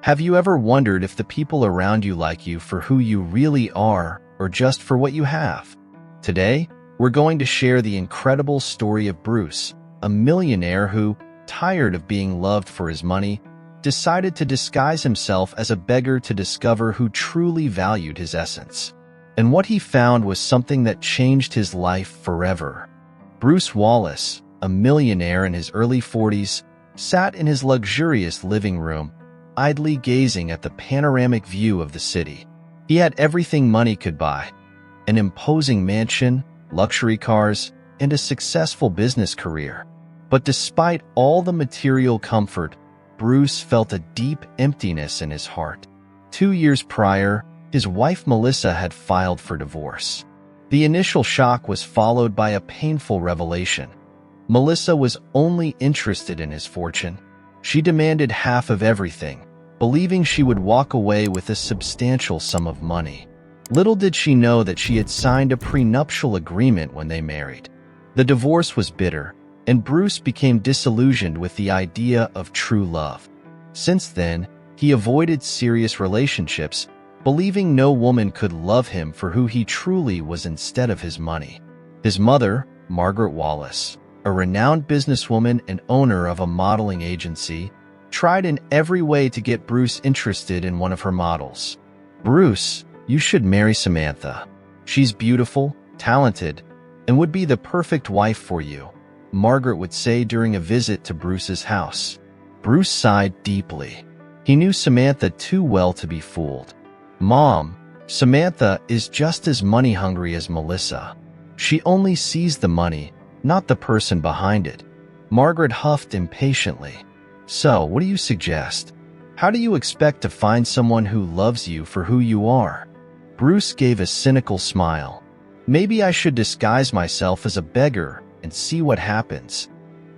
Have you ever wondered if the people around you like you for who you really are or just for what you have? Today, we're going to share the incredible story of Bruce, a millionaire who, tired of being loved for his money, decided to disguise himself as a beggar to discover who truly valued his essence. And what he found was something that changed his life forever. Bruce Wallace, a millionaire in his early 40s, sat in his luxurious living room, idly gazing at the panoramic view of the city. He had everything money could buy: an imposing mansion, luxury cars, and a successful business career. But despite all the material comfort, Bruce felt a deep emptiness in his heart. 2 years prior, his wife Melissa had filed for divorce. The initial shock was followed by a painful revelation. Melissa was only interested in his fortune. She demanded half of everything, believing she would walk away with a substantial sum of money. Little did she know that she had signed a prenuptial agreement when they married. The divorce was bitter, and Bruce became disillusioned with the idea of true love. Since then, he avoided serious relationships, believing no woman could love him for who he truly was instead of his money. His mother, Margaret Wallace, a renowned businesswoman and owner of a modeling agency, tried in every way to get Bruce interested in one of her models. "Bruce, you should marry Samantha. She's beautiful, talented, and would be the perfect wife for you," Margaret would say during a visit to Bruce's house. Bruce sighed deeply. He knew Samantha too well to be fooled. "Mom, Samantha is just as money-hungry as Melissa. She only sees the money, not the person behind it," Margaret huffed impatiently. "So, what do you suggest? How do you expect to find someone who loves you for who you are?" Bruce gave a cynical smile. "Maybe I should disguise myself as a beggar and see what happens."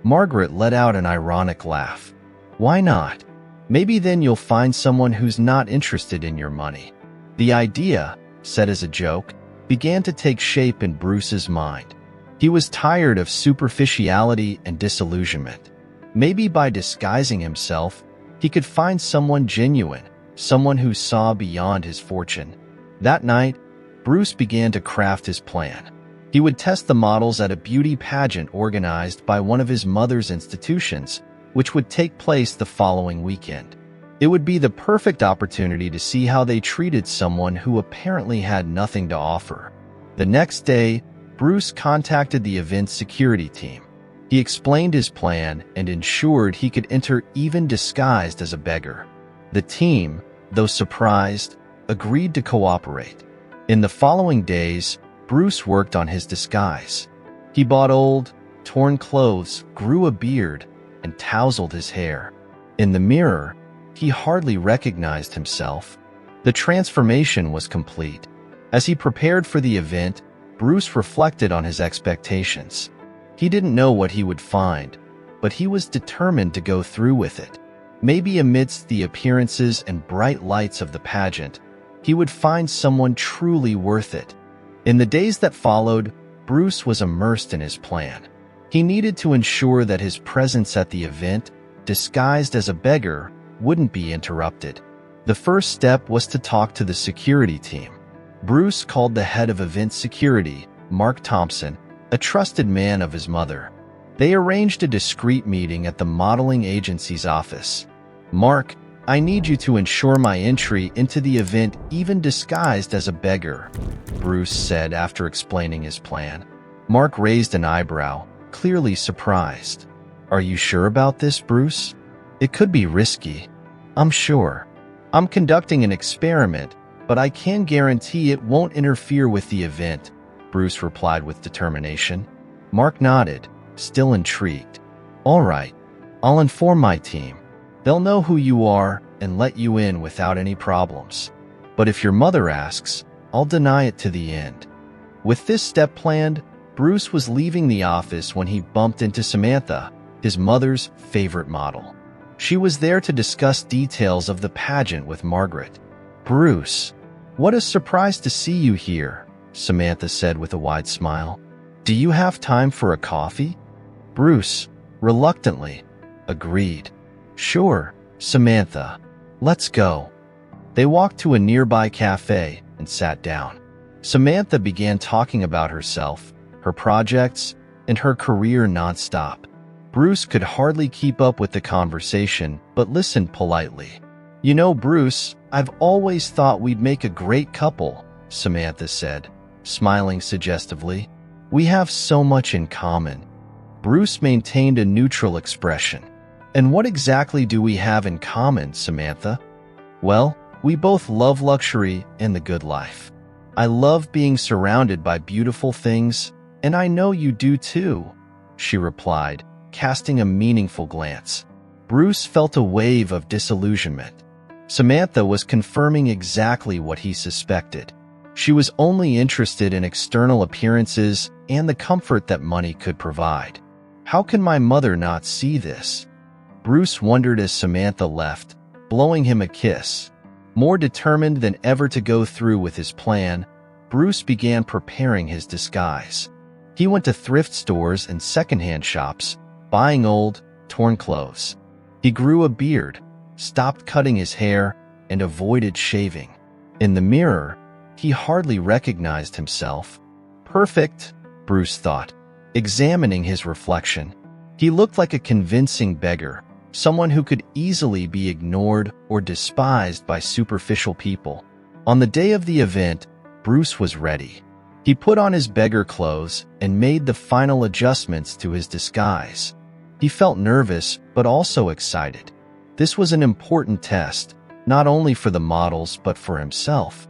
Margaret let out an ironic laugh. "Why not? Maybe then you'll find someone who's not interested in your money." The idea, said as a joke, began to take shape in Bruce's mind. He was tired of superficiality and disillusionment. Maybe by disguising himself, he could find someone genuine, someone who saw beyond his fortune. That night, Bruce began to craft his plan. He would test the models at a beauty pageant organized by one of his mother's institutions, which would take place the following weekend. It would be the perfect opportunity to see how they treated someone who apparently had nothing to offer. The next day, Bruce contacted the event's security team. He explained his plan and ensured he could enter even disguised as a beggar. The team, though surprised, agreed to cooperate. In the following days, Bruce worked on his disguise. He bought old, torn clothes, grew a beard, and tousled his hair. In the mirror, he hardly recognized himself. The transformation was complete. As he prepared for the event, Bruce reflected on his expectations. He didn't know what he would find, but he was determined to go through with it. Maybe amidst the appearances and bright lights of the pageant, he would find someone truly worth it. In the days that followed, Bruce was immersed in his plan. He needed to ensure that his presence at the event, disguised as a beggar, wouldn't be interrupted. The first step was to talk to the security team. Bruce called the head of event security, Mark Thompson, a trusted man of his mother. They arranged a discreet meeting at the modeling agency's office. "Mark, I need you to ensure my entry into the event even disguised as a beggar," Bruce said after explaining his plan. Mark raised an eyebrow, clearly surprised. "Are you sure about this, Bruce? It could be risky." "I'm sure. I'm conducting an experiment, but I can guarantee it won't interfere with the event," Bruce replied with determination. Mark nodded, still intrigued. "All right, I'll inform my team. They'll know who you are and let you in without any problems. But if your mother asks, I'll deny it to the end." With this step planned, Bruce was leaving the office when he bumped into Samantha, his mother's favorite model. She was there to discuss details of the pageant with Margaret. "Bruce, what a surprise to see you here," Samantha said with a wide smile. "Do you have time for a coffee?" Bruce, reluctantly, agreed. "Sure, Samantha. Let's go. They walked to a nearby cafe and sat down. Samantha began talking about herself, her projects, and her career nonstop. Bruce could hardly keep up with the conversation, but listened politely. You know, Bruce, I've always thought we'd make a great couple, Samantha said, smiling suggestively. We have so much in common. Bruce maintained a neutral expression. And what exactly do we have in common, Samantha? Well, we both love luxury and the good life. I love being surrounded by beautiful things, and I know you do too, she replied, casting a meaningful glance. Bruce felt a wave of disillusionment. Samantha was confirming exactly what he suspected. She was only interested in external appearances and the comfort that money could provide. How can my mother not see this? Bruce wondered as Samantha left, blowing him a kiss. More determined than ever to go through with his plan, Bruce began preparing his disguise. He went to thrift stores and secondhand shops, buying old, torn clothes. He grew a beard, stopped cutting his hair, and avoided shaving. In the mirror, he hardly recognized himself. Perfect, Bruce thought, examining his reflection. He looked like a convincing beggar, someone who could easily be ignored or despised by superficial people. On the day of the event, Bruce was ready. He put on his beggar clothes and made the final adjustments to his disguise. He felt nervous, but also excited. This was an important test, not only for the models but for himself.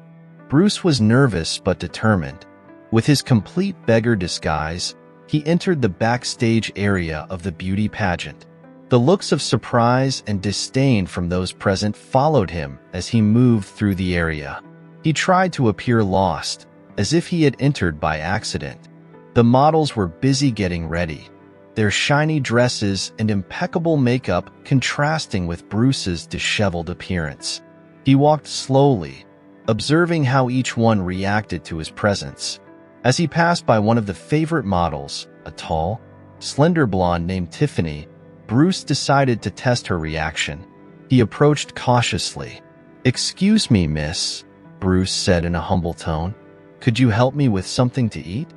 Bruce was nervous but determined. With his complete beggar disguise, he entered the backstage area of the beauty pageant. The looks of surprise and disdain from those present followed him as he moved through the area. He tried to appear lost, as if he had entered by accident. The models were busy getting ready, their shiny dresses and impeccable makeup contrasting with Bruce's disheveled appearance. He walked slowly, observing how each one reacted to his presence. As he passed by one of the favorite models, a tall, slender blonde named Tiffany, Bruce decided to test her reaction. He approached cautiously. "Excuse me, miss," Bruce said in a humble tone. "Could you help me with something to eat?"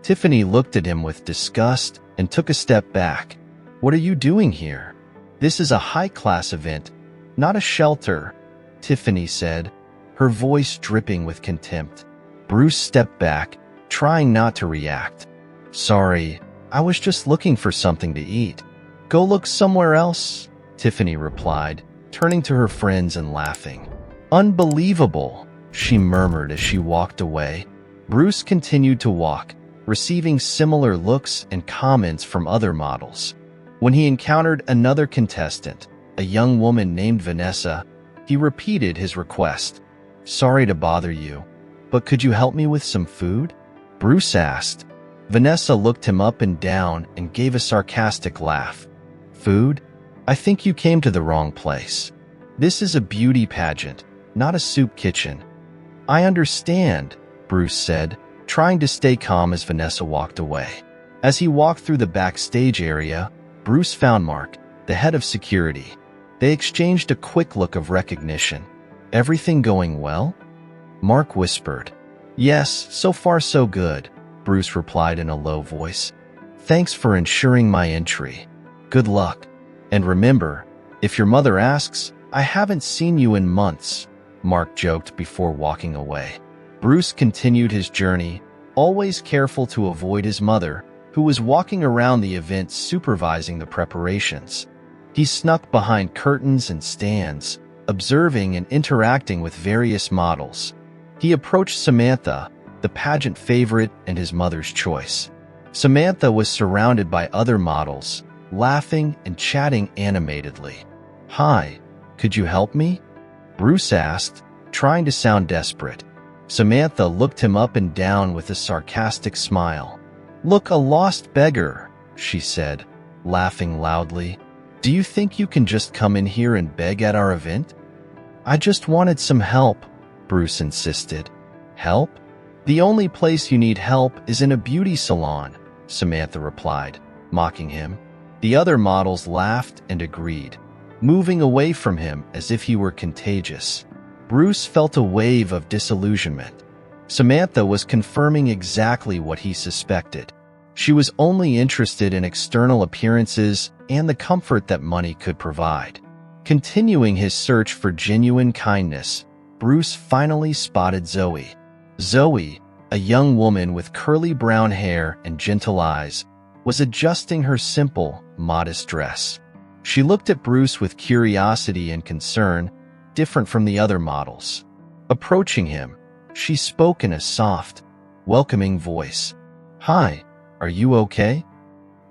Tiffany looked at him with disgust and took a step back. "What are you doing here? This is a high-class event, not a shelter," Tiffany said, her voice dripping with contempt. Bruce stepped back, trying not to react. "Sorry, I was just looking for something to eat." "Go look somewhere else," Tiffany replied, turning to her friends and laughing. "Unbelievable," she murmured as she walked away. Bruce continued to walk, receiving similar looks and comments from other models. When he encountered another contestant, a young woman named Vanessa, he repeated his request. "Sorry to bother you, but could you help me with some food?" Bruce asked. Vanessa looked him up and down and gave a sarcastic laugh. "Food? I think you came to the wrong place. This is a beauty pageant, not a soup kitchen." "I understand," Bruce said, trying to stay calm as Vanessa walked away. As he walked through the backstage area, Bruce found Mark, the head of security. They exchanged a quick look of recognition. "Everything going well?" Mark whispered. "Yes, so far so good," Bruce replied in a low voice. "Thanks for ensuring my entry. Good luck. And remember, if your mother asks, I haven't seen you in months," Mark joked before walking away. Bruce continued his journey, always careful to avoid his mother, who was walking around the event supervising the preparations. He snuck behind curtains and stands, observing and interacting with various models. He approached Samantha, the pageant favorite and his mother's choice. Samantha was surrounded by other models, laughing and chatting animatedly. "Hi, could you help me?" Bruce asked, trying to sound desperate. Samantha looked him up and down with a sarcastic smile. "Look, a lost beggar," she said, laughing loudly. "Do you think you can just come in here and beg at our event?" "I just wanted some help," Bruce insisted. "Help? The only place you need help is in a beauty salon," Samantha replied, mocking him. The other models laughed and agreed. moving away from him as if he were contagious. Bruce felt a wave of disillusionment. Samantha was confirming exactly what he suspected. She was only interested in external appearances and the comfort that money could provide. Continuing his search for genuine kindness, Bruce finally spotted Zoe. Zoe, a young woman with curly brown hair and gentle eyes, was adjusting her simple, modest dress. She looked at Bruce with curiosity and concern, different from the other models. Approaching him, she spoke in a soft, welcoming voice. "Hi, are you okay?"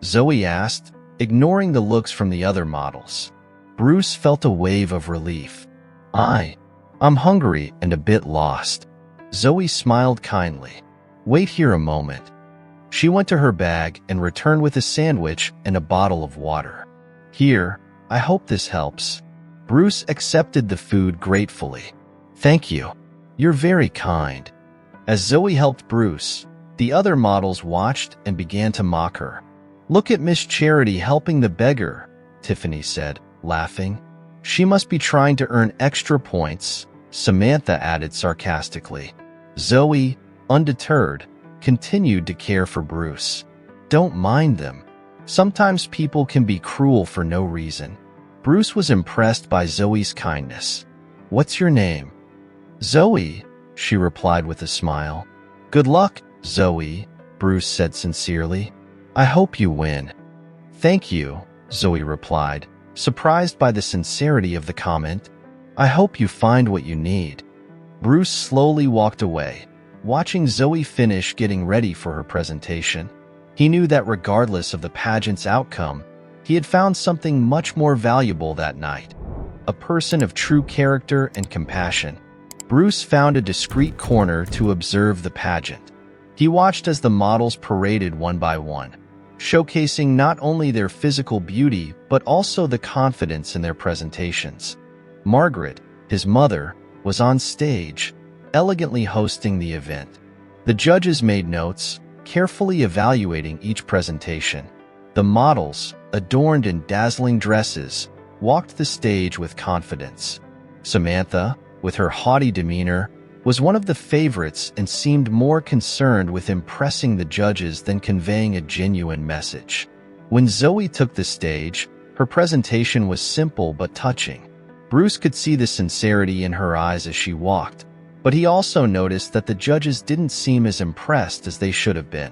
Zoe asked, ignoring the looks from the other models. Bruce felt a wave of relief. I'm hungry and a bit lost." Zoe smiled kindly. "Wait here a moment." She went to her bag and returned with a sandwich and a bottle of water. "Here, I hope this helps." Bruce accepted the food gratefully. "Thank you. You're very kind." As Zoe helped Bruce, the other models watched and began to mock her. "Look at Miss Charity helping the beggar," Tiffany said, laughing. "She must be trying to earn extra points," Samantha added sarcastically. Zoe, undeterred, continued to care for Bruce. "Don't mind them. Sometimes people can be cruel for no reason." Bruce was impressed by Zoe's kindness. "What's your name?" "Zoe," she replied with a smile. "Good luck, Zoe," Bruce said sincerely. "I hope you win." "Thank you," Zoe replied, surprised by the sincerity of the comment. "I hope you find what you need." Bruce slowly walked away, watching Zoe finish getting ready for her presentation. He knew that regardless of the pageant's outcome, he had found something much more valuable that night. A person of true character and compassion. Bruce found a discreet corner to observe the pageant. He watched as the models paraded one by one, showcasing not only their physical beauty but also the confidence in their presentations. Margaret, his mother, was on stage, elegantly hosting the event. The judges made notes, carefully evaluating each presentation. The models, adorned in dazzling dresses, walked the stage with confidence. Samantha, with her haughty demeanor, was one of the favorites and seemed more concerned with impressing the judges than conveying a genuine message. When Zoe took the stage, her presentation was simple but touching. Bruce could see the sincerity in her eyes as she walked, but he also noticed that the judges didn't seem as impressed as they should have been.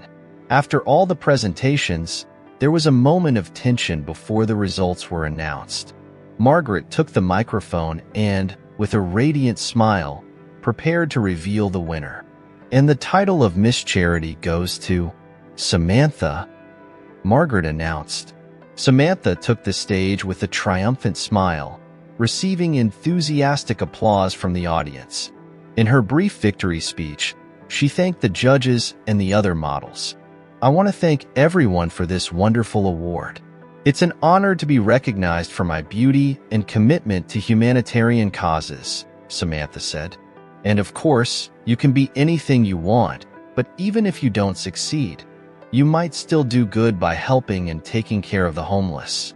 After all the presentations, there was a moment of tension before the results were announced. Margaret took the microphone and, with a radiant smile, prepared to reveal the winner. "And the title of Miss Charity goes to Samantha," Margaret announced. Samantha took the stage with a triumphant smile, receiving enthusiastic applause from the audience. In her brief victory speech, she thanked the judges and the other models. "I want to thank everyone for this wonderful award. It's an honor to be recognized for my beauty and commitment to humanitarian causes," Samantha said. "And of course, you can be anything you want, but even if you don't succeed, you might still do good by helping and taking care of the homeless."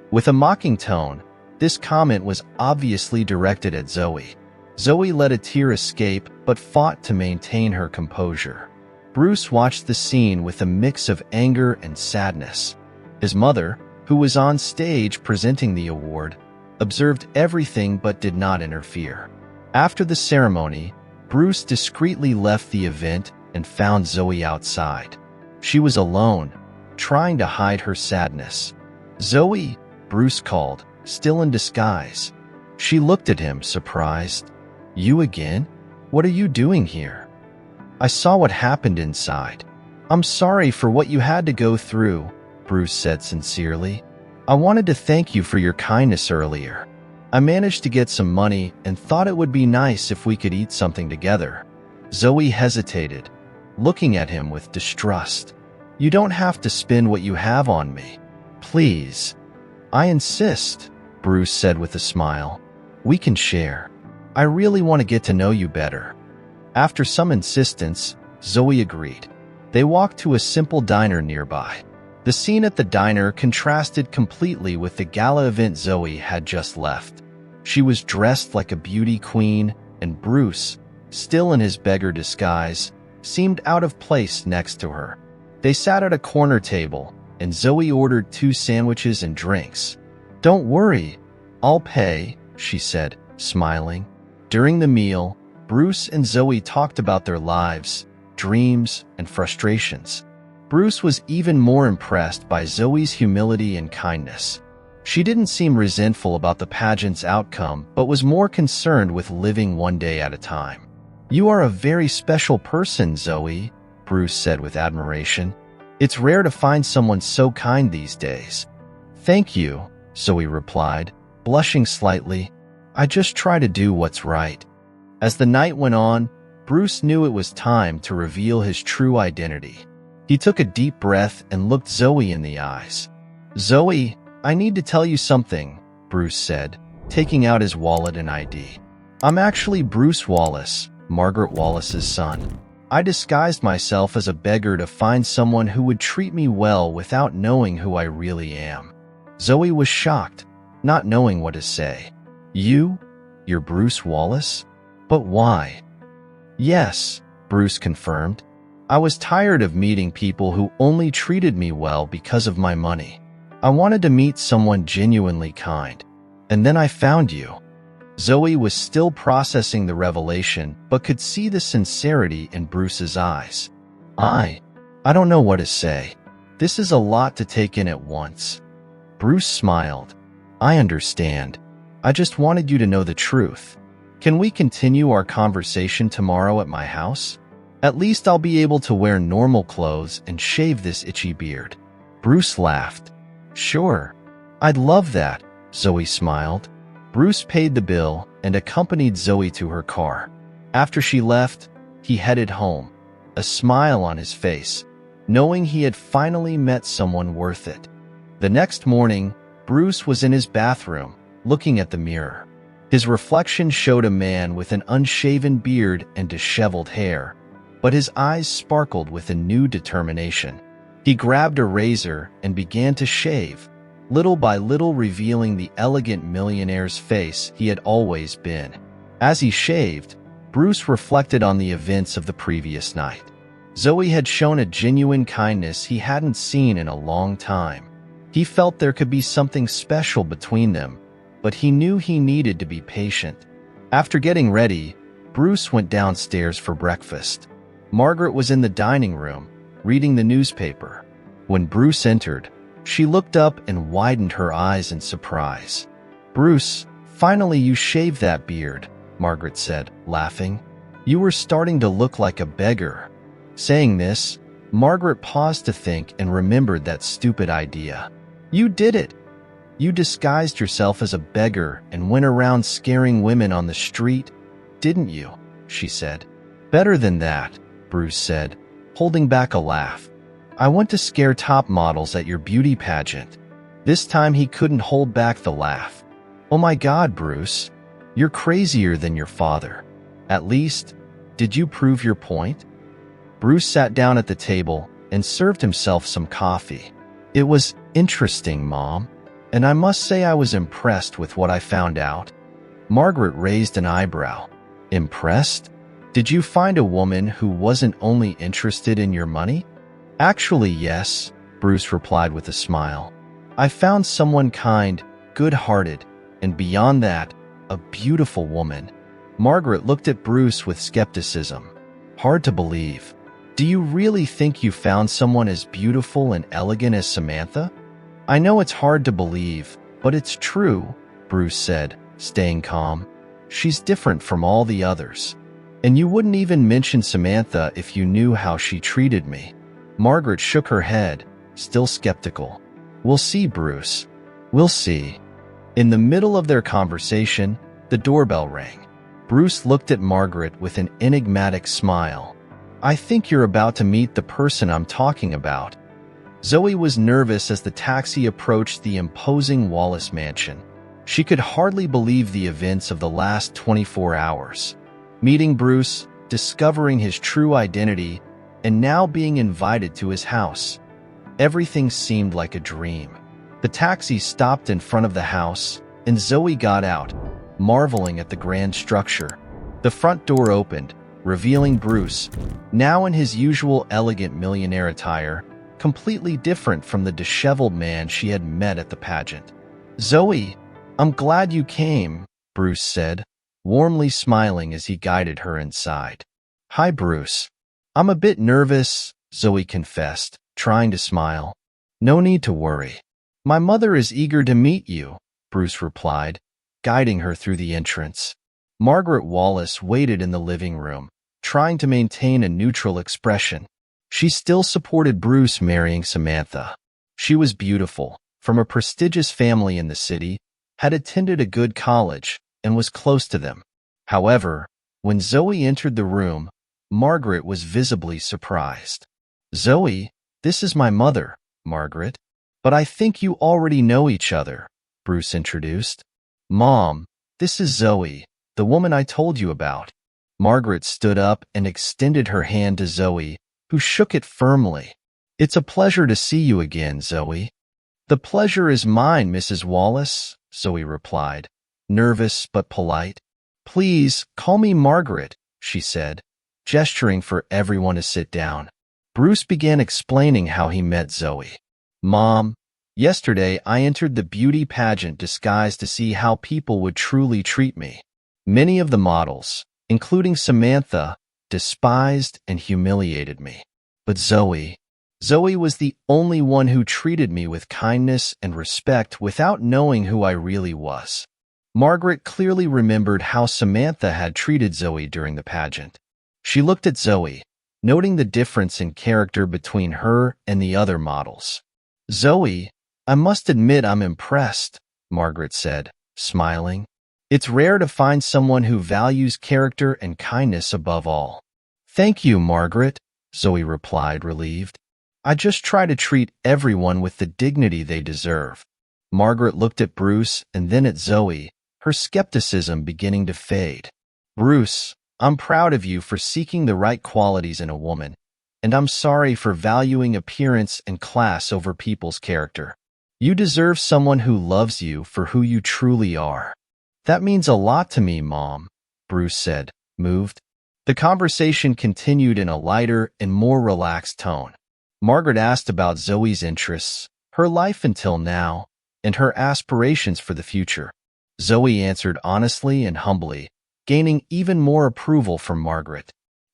With a mocking tone, this comment was obviously directed at Zoe. Zoe let a tear escape but fought to maintain her composure. Bruce watched the scene with a mix of anger and sadness. His mother, who was on stage presenting the award, observed everything but did not interfere. After the ceremony, Bruce discreetly left the event and found Zoe outside. She was alone, trying to hide her sadness. "Zoe," Bruce called, still in disguise. She looked at him, surprised. "You again? What are you doing here?" "I saw what happened inside. I'm sorry for what you had to go through," Bruce said sincerely. "I wanted to thank you for your kindness earlier. I managed to get some money and thought it would be nice if we could eat something together." Zoe hesitated, looking at him with distrust. "You don't have to spend what you have on me. Please." "I insist," Bruce said with a smile. "We can share. I really want to get to know you better." After some insistence, Zoe agreed. They walked to a simple diner nearby. The scene at the diner contrasted completely with the gala event Zoe had just left. She was dressed like a beauty queen, and Bruce, still in his beggar disguise, seemed out of place next to her. They sat at a corner table, and Zoe ordered 2 sandwiches and drinks. "Don't worry, I'll pay," she said, smiling. During the meal, Bruce and Zoe talked about their lives, dreams, and frustrations. Bruce was even more impressed by Zoe's humility and kindness. She didn't seem resentful about the pageant's outcome, but was more concerned with living one day at a time. "You are a very special person, Zoe," Bruce said with admiration. "It's rare to find someone so kind these days." "Thank you," Zoe replied, blushing slightly. "I just try to do what's right." As the night went on, Bruce knew it was time to reveal his true identity. He took a deep breath and looked Zoe in the eyes. "Zoe, I need to tell you something," Bruce said, taking out his wallet and ID. "I'm actually Bruce Wallace, Margaret Wallace's son. I disguised myself as a beggar to find someone who would treat me well without knowing who I really am." Zoe was shocked, not knowing what to say. You're Bruce Wallace? But why?" "Yes," Bruce confirmed. "I was tired of meeting people who only treated me well because of my money. I wanted to meet someone genuinely kind. And then I found you." Zoe was still processing the revelation, but could see the sincerity in Bruce's eyes. I don't know what to say. This is a lot to take in at once." Bruce smiled. "I understand. I just wanted you to know the truth. Can we continue our conversation tomorrow at my house? At least I'll be able to wear normal clothes and shave this itchy beard." Bruce laughed. "Sure. I'd love that," Zoe smiled. Bruce paid the bill and accompanied Zoe to her car. After she left, he headed home, a smile on his face, knowing he had finally met someone worth it. The next morning, Bruce was in his bathroom, looking at the mirror. His reflection showed a man with an unshaven beard and disheveled hair, but his eyes sparkled with a new determination. He grabbed a razor and began to shave, little by little revealing the elegant millionaire's face he had always been. As he shaved, Bruce reflected on the events of the previous night. Zoe had shown a genuine kindness he hadn't seen in a long time. He felt there could be something special between them, but he knew he needed to be patient. After getting ready, Bruce went downstairs for breakfast. Margaret was in the dining room, reading the newspaper. When Bruce entered, she looked up and widened her eyes in surprise. "Bruce, finally you shaved that beard," Margaret said, laughing. "You were starting to look like a beggar." Saying this, Margaret paused to think and remembered that stupid idea. "You did it! You disguised yourself as a beggar and went around scaring women on the street, didn't you?" she said. "Better than that," Bruce said, holding back a laugh. "I went to scare top models at your beauty pageant." This time he couldn't hold back the laugh. "Oh my God, Bruce, you're crazier than your father. At least, did you prove your point?" Bruce sat down at the table and served himself some coffee. "It was interesting, Mom, and I must say I was impressed with what I found out." Margaret raised an eyebrow. "Impressed? Did you find a woman who wasn't only interested in your money?" "Actually, yes," Bruce replied with a smile. "I found someone kind, good-hearted, and beyond that, a beautiful woman." Margaret looked at Bruce with skepticism. "Hard to believe. Do you really think you found someone as beautiful and elegant as Samantha?" "I know it's hard to believe, but it's true," Bruce said, staying calm. "She's different from all the others. And you wouldn't even mention Samantha if you knew how she treated me." Margaret shook her head, still skeptical. "We'll see, Bruce. We'll see." In the middle of their conversation, the doorbell rang. Bruce looked at Margaret with an enigmatic smile. "I think you're about to meet the person I'm talking about." Zoe was nervous as the taxi approached the imposing Wallace mansion. She could hardly believe the events of the last 24 hours. Meeting Bruce, discovering his true identity, and now being invited to his house. Everything seemed like a dream. The taxi stopped in front of the house, and Zoe got out, marveling at the grand structure. The front door opened, revealing Bruce, now in his usual elegant millionaire attire, completely different from the disheveled man she had met at the pageant. "Zoe, I'm glad you came," Bruce said, warmly smiling as he guided her inside. "Hi, Bruce. I'm a bit nervous," Zoe confessed, trying to smile. "No need to worry. My mother is eager to meet you," Bruce replied, guiding her through the entrance. Margaret Wallace waited in the living room, trying to maintain a neutral expression. She still supported Bruce marrying Samantha. She was beautiful, from a prestigious family in the city, had attended a good college, and was close to them. However, when Zoe entered the room, Margaret was visibly surprised. "Zoe, this is my mother, Margaret. But I think you already know each other," Bruce introduced. "Mom, this is Zoe, the woman I told you about." Margaret stood up and extended her hand to Zoe, who shook it firmly. "It's a pleasure to see you again, Zoe." "The pleasure is mine, Mrs. Wallace," Zoe replied, nervous but polite. "Please, call me Margaret," she said, gesturing for everyone to sit down. Bruce began explaining how he met Zoe. "Mom, yesterday I entered the beauty pageant disguised to see how people would truly treat me. Many of the models, including Samantha, despised and humiliated me. But Zoe was the only one who treated me with kindness and respect without knowing who I really was." Margaret clearly remembered how Samantha had treated Zoe during the pageant. She looked at Zoe, noting the difference in character between her and the other models. "Zoe, I must admit I'm impressed," Margaret said, smiling. "It's rare to find someone who values character and kindness above all." "Thank you, Margaret," Zoe replied, relieved. "I just try to treat everyone with the dignity they deserve." Margaret looked at Bruce and then at Zoe, her skepticism beginning to fade. "Bruce, I'm proud of you for seeking the right qualities in a woman, and I'm sorry for valuing appearance and class over people's character. You deserve someone who loves you for who you truly are." "That means a lot to me, Mom," Bruce said, moved. The conversation continued in a lighter and more relaxed tone. Margaret asked about Zoe's interests, her life until now, and her aspirations for the future. Zoe answered honestly and humbly, gaining even more approval from Margaret.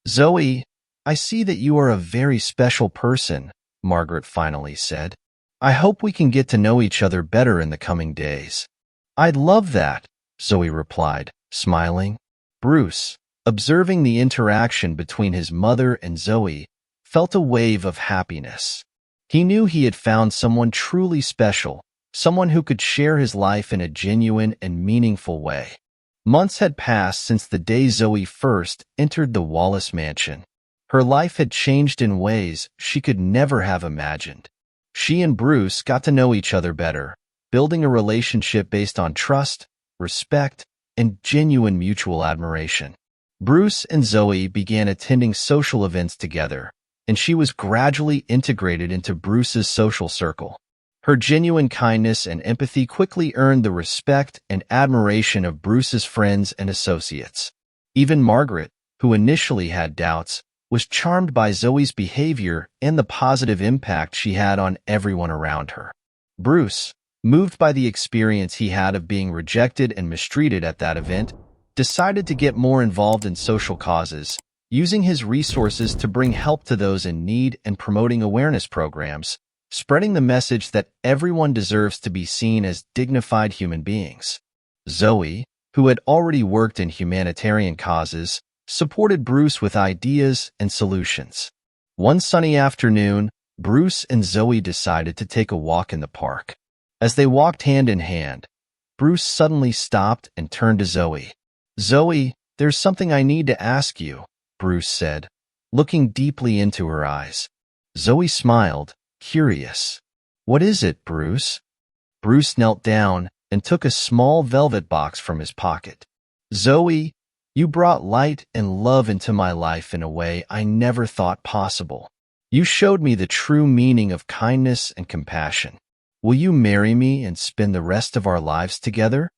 "Zoe, I see that you are a very special person," Margaret finally said. "I hope we can get to know each other better in the coming days." "I'd love that," Zoe replied, smiling. Bruce, observing the interaction between his mother and Zoe, felt a wave of happiness. He knew he had found someone truly special, someone who could share his life in a genuine and meaningful way. Months had passed since the day Zoe first entered the Wallace mansion. Her life had changed in ways she could never have imagined. She and Bruce got to know each other better, building a relationship based on trust, respect, and genuine mutual admiration. Bruce and Zoe began attending social events together, and she was gradually integrated into Bruce's social circle. Her genuine kindness and empathy quickly earned the respect and admiration of Bruce's friends and associates. Even Margaret, who initially had doubts, was charmed by Zoe's behavior and the positive impact she had on everyone around her. Bruce, moved by the experience he had of being rejected and mistreated at that event, decided to get more involved in social causes, using his resources to bring help to those in need and promoting awareness programs, spreading the message that everyone deserves to be seen as dignified human beings. Zoe, who had already worked in humanitarian causes, supported Bruce with ideas and solutions. One sunny afternoon, Bruce and Zoe decided to take a walk in the park. As they walked hand in hand, Bruce suddenly stopped and turned to Zoe. "Zoe, there's something I need to ask you," Bruce said, looking deeply into her eyes. Zoe smiled, curious. "What is it, Bruce?" Bruce knelt down and took a small velvet box from his pocket. "Zoe, you brought light and love into my life in a way I never thought possible. You showed me the true meaning of kindness and compassion. Will you marry me and spend the rest of our lives together?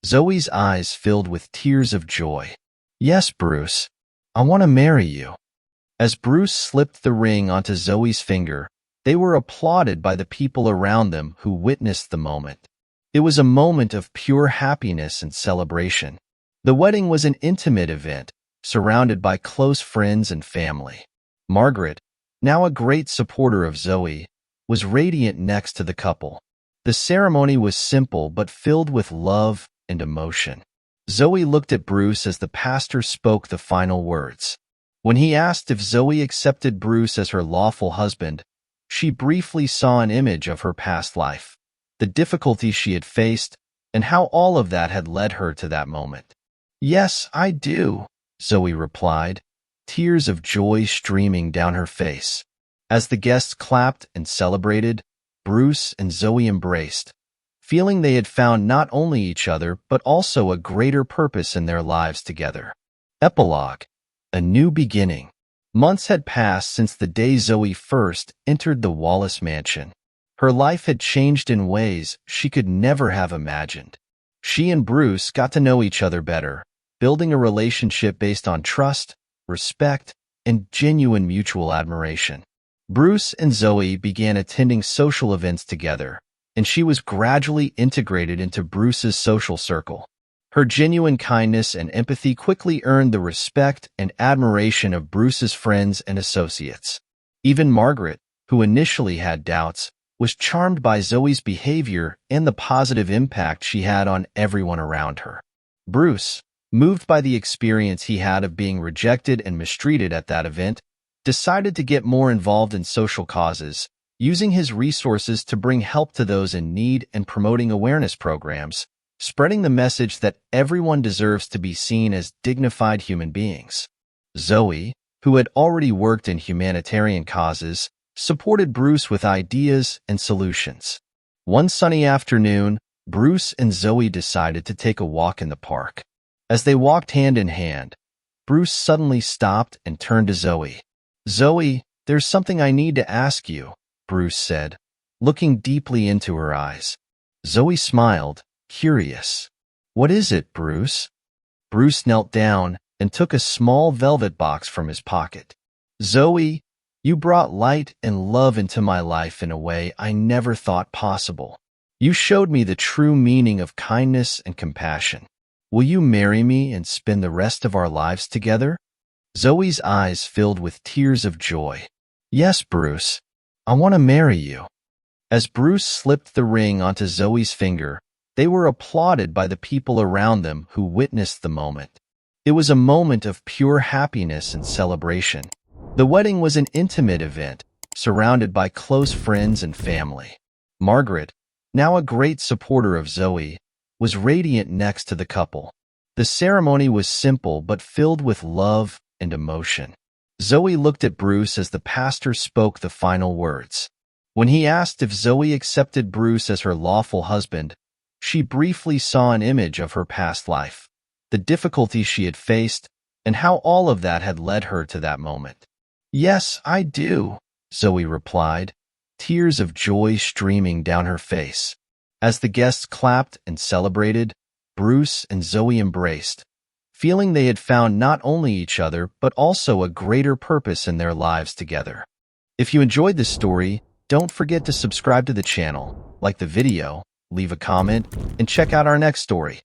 Zoe's eyes filled with tears of joy. Yes, Bruce. I want to marry you. As Bruce slipped the ring onto Zoe's finger, they were applauded by the people around them who witnessed the moment. It was a moment of pure happiness and celebration. The wedding was an intimate event, surrounded by close friends and family. Margaret, now a great supporter of Zoe, was radiant next to the couple. The ceremony was simple but filled with love and emotion. Zoe looked at Bruce as the pastor spoke the final words. When he asked if Zoe accepted Bruce as her lawful husband, she briefly saw an image of her past life, the difficulties she had faced, and how all of that had led her to that moment. Yes, I do, Zoe replied, tears of joy streaming down her face. As the guests clapped and celebrated, Bruce and Zoe embraced, feeling they had found not only each other but also a greater purpose in their lives together. Epilogue: A new beginning. Months had passed since the day Zoe first entered the Wallace mansion. Her life had changed in ways she could never have imagined. She and Bruce got to know each other better, building a relationship based on trust, respect, and genuine mutual admiration. Bruce and Zoe began attending social events together, and she was gradually integrated into Bruce's social circle. Her genuine kindness and empathy quickly earned the respect and admiration of Bruce's friends and associates. Even Margaret, who initially had doubts, was charmed by Zoe's behavior and the positive impact she had on everyone around her. Bruce, moved by the experience he had of being rejected and mistreated at that event, decided to get more involved in social causes, using his resources to bring help to those in need and promoting awareness programs, spreading the message that everyone deserves to be seen as dignified human beings. Zoe, who had already worked in humanitarian causes, supported Bruce with ideas and solutions. One sunny afternoon, Bruce and Zoe decided to take a walk in the park. As they walked hand in hand, Bruce suddenly stopped and turned to Zoe. "Zoe, there's something I need to ask you," Bruce said, looking deeply into her eyes. Zoe smiled, curious. "What is it, Bruce?" Bruce knelt down and took a small velvet box from his pocket. "Zoe, you brought light and love into my life in a way I never thought possible. You showed me the true meaning of kindness and compassion. Will you marry me and spend the rest of our lives together?" Zoe's eyes filled with tears of joy. "Yes, Bruce. I want to marry you." As Bruce slipped the ring onto Zoe's finger, they were applauded by the people around them who witnessed the moment. It was a moment of pure happiness and celebration. The wedding was an intimate event, surrounded by close friends and family. Margaret, now a great supporter of Zoe, was radiant next to the couple. The ceremony was simple but filled with love and emotion. Zoe looked at Bruce as the pastor spoke the final words. When he asked if Zoe accepted Bruce as her lawful husband, she briefly saw an image of her past life, the difficulties she had faced, and how all of that had led her to that moment. "Yes, I do," Zoe replied, tears of joy streaming down her face. As the guests clapped and celebrated, Bruce and Zoe embraced, feeling they had found not only each other but also a greater purpose in their lives together. If you enjoyed this story, don't forget to subscribe to the channel, like the video, leave a comment, and check out our next story.